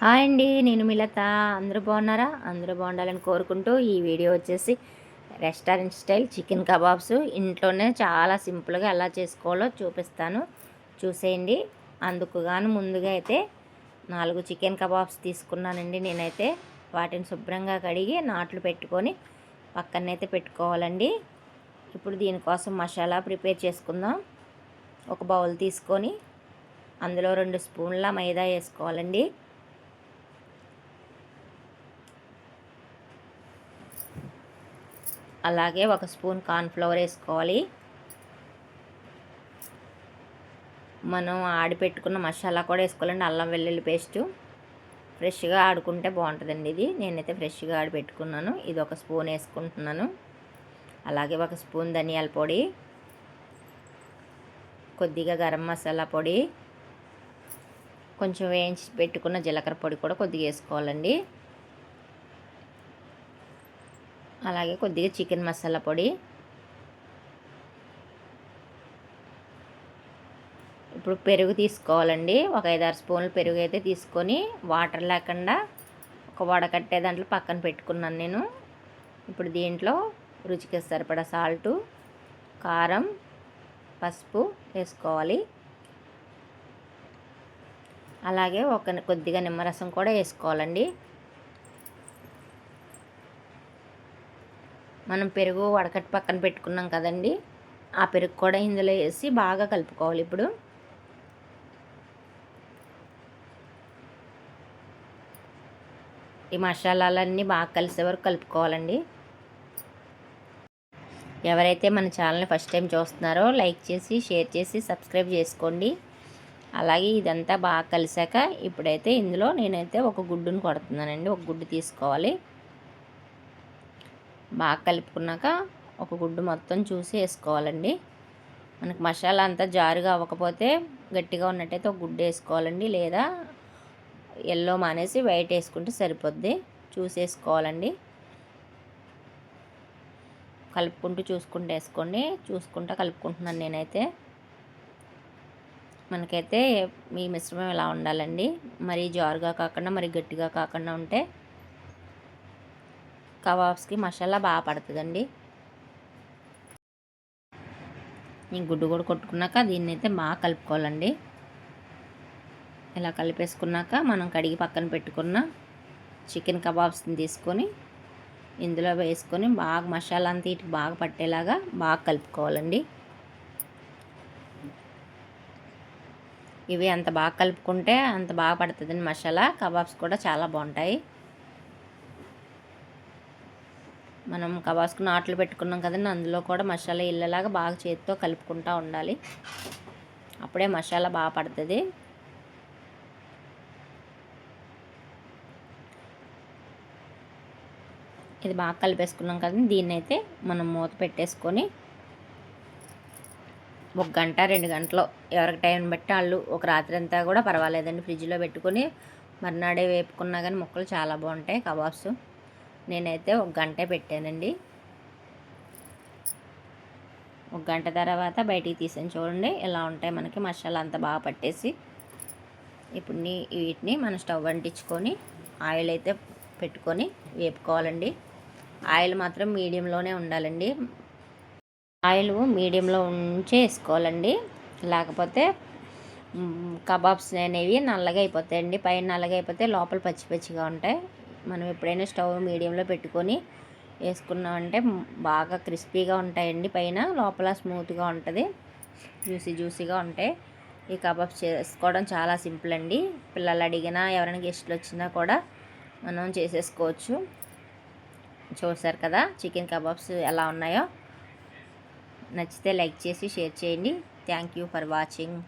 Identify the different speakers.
Speaker 1: Hi అండి, నేను మిలత. అందరూ బాగున్నారా? అందరూ బాగుండాలని కోరుకుంటూ ఈ వీడియో వచ్చేసి రెస్టారెంట్ స్టైల్ చికెన్ కబాబ్స్ ఇంట్లోనే చాలా సింపుల్గా ఎలా చేసుకోవాలో చూపిస్తాను, చూసేయండి. అందుకు గాను ముందుగా అయితే 4 చికెన్ కబాబ్స్ తీసుకున్నానండి. నేనైతే వాటిని శుభ్రంగా కడిగి నాట్లు పెట్టుకొని పక్కనైతే పెట్టుకోవాలండి. ఇప్పుడు దీనికోసం మసాలా ప్రిపేర్ చేసుకుందాం. ఒక బౌల్ తీసుకొని అందులో 2 స్పూన్ల మైదా వేసుకోవాలండి. అలాగే 1 స్పూన్ కార్న్‌ఫ్లవర్ వేసుకోవాలి. మనం ఆడిపెట్టుకున్న మసాలా కూడా వేసుకోవాలండి. అల్లం వెల్లుల్లి పేస్టు ఫ్రెష్గా ఆడుకుంటే బాగుంటుందండి. ఇది నేనైతే ఫ్రెష్గా ఆడిపెట్టుకున్నాను. ఇది 1 స్పూన్ వేసుకుంటున్నాను. అలాగే 1 స్పూన్ ధనియాల పొడి, కొద్దిగా గరం మసాలా పొడి, కొంచెం వేయించి పెట్టుకున్న జీలకర్ర పొడి కూడా కొద్దిగా వేసుకోవాలండి. అలాగే కొద్దిగా చికెన్ మసాలా పొడి. ఇప్పుడు పెరుగు తీసుకోవాలండి. ఒక 5-6 స్పూన్లు పెరుగు అయితే తీసుకొని వాటర్ లేకుండా ఒక వడకట్టే దాంట్లో పక్కన పెట్టుకున్నాను నేను. ఇప్పుడు దీంట్లో రుచికి సరిపడా సాల్టు, కారం, పసుపు వేసుకోవాలి. అలాగే కొద్దిగా నిమ్మరసం కూడా వేసుకోవాలండి. మనం పెరుగు వడకట్టి పక్కన పెట్టుకున్నాం కదండి, ఆ పెరుగు కూడా ఇందులో వేసి బాగా కలుపుకోవాలి. ఇప్పుడు ఈ మసాలాలన్నీ బాగా కలిసే వరకు కలుపుకోవాలండి. ఎవరైతే మన ఛానల్ని ఫస్ట్ టైం చూస్తున్నారో లైక్ చేసి, షేర్ చేసి, సబ్స్క్రైబ్ చేసుకోండి. అలాగే ఇదంతా బాగా కలిసాక ఇప్పుడైతే ఇందులో నేనైతే ఒక గుడ్డును కొడుతున్నానండి. ఒక గుడ్డు తీసుకోవాలి. బాగా కలుపుకున్నాక ఒక గుడ్డు మొత్తం చూసి వేసుకోవాలండి. మనకు మసాలా అంతా జారుగా అవ్వకపోతే గట్టిగా ఉన్నట్టయితే ఒక గుడ్డు వేసుకోవాలండి, లేదా ఎల్లో మానేసి వైట్ వేసుకుంటే సరిపోద్ది. చూసేసుకోవాలండి. కలుపుకుంటూ చూసుకుంటూ వేసుకోండి. చూసుకుంటూ కలుపుకుంటున్నాను నేనైతే. మనకైతే మీ మిశ్రమం ఇలా ఉండాలండి. మరీ జారుగా కాకుండా మరీ గట్టిగా కాకుండా ఉంటే కబాబ్స్కి మసాలా బాగా పడుతుందండి. ఈ గుడ్డు కూడా కొట్టుకున్నాక దీన్ని అయితే బాగా కలుపుకోవాలండి. ఇలా కలిపేసుకున్నాక మనం కడిగి పక్కన పెట్టుకున్న చికెన్ కబాబ్స్ని తీసుకొని ఇందులో వేసుకొని బాగా మసాలా అంతా ఇటు బాగా పట్టేలాగా బాగా కలుపుకోవాలండి. ఇవి అంత బాగా కలుపుకుంటే అంత బాగా పడుతుందండి మసాలా. కబాబ్స్ కూడా చాలా బాగుంటాయి. మనం కబాబ్స్కి నాట్లు పెట్టుకున్నాం కదండి, అందులో కూడా మసాలా ఇళ్ళలాగా బాగా చేతితో కలుపుకుంటూ ఉండాలి. అప్పుడే మసాలా బాగా పడుతుంది. ఇది బాగా కలిపేసుకున్నాం కదండి, దీన్ని అయితే మనం మూత పెట్టేసుకొని 1 గంట 2 గంటలు ఎవరికి టైం బట్టి వాళ్ళు, ఒక రాత్రి అంతా కూడా పర్వాలేదండి ఫ్రిడ్జ్లో పెట్టుకొని మర్నాడే వేపుకున్నా కానీ ముక్కలు చాలా బాగుంటాయి కబాబ్స్. నేనైతే 1 గంటే పెట్టానండి. 1 గంట తర్వాత బయటికి తీసాను, చూడండి ఎలా ఉంటాయి మనకి మసాలా అంతా బాగా పట్టేసి. ఇప్పుడు వీటిని మనం స్టవ్ అంటించుకొని ఆయిల్ అయితే పెట్టుకొని వేపుకోవాలండి. ఆయిల్ మాత్రం మీడియంలోనే ఉండాలండి. ఆయిల్ మీడియంలో ఉంచే వేసుకోవాలండి, లేకపోతే కబాబ్స్ అనేవి నల్లగా అయిపోతాయండి. పైన నల్లగా అయిపోతే లోపల పచ్చి పచ్చిగా ఉంటాయి. మనం ఎప్పుడైనా స్టవ్ మీడియంలో పెట్టుకొని వేసుకున్నామంటే బాగా క్రిస్పీగా ఉంటాయండి. పైన లోపల స్మూత్గా ఉంటుంది, జ్యూసీగా ఉంటాయి. ఈ కబాబ్స్ చేసుకోవడం చాలా సింపుల్ అండి. పిల్లలు అడిగినా ఎవరైనా గెస్ట్లు వచ్చినా కూడా మనం చేసేసుకోవచ్చు. చూసారు కదా చికెన్ కబాబ్స్ ఎలా ఉన్నాయో. నచ్చితే లైక్ చేసి షేర్ చేయండి. Thank you for watching.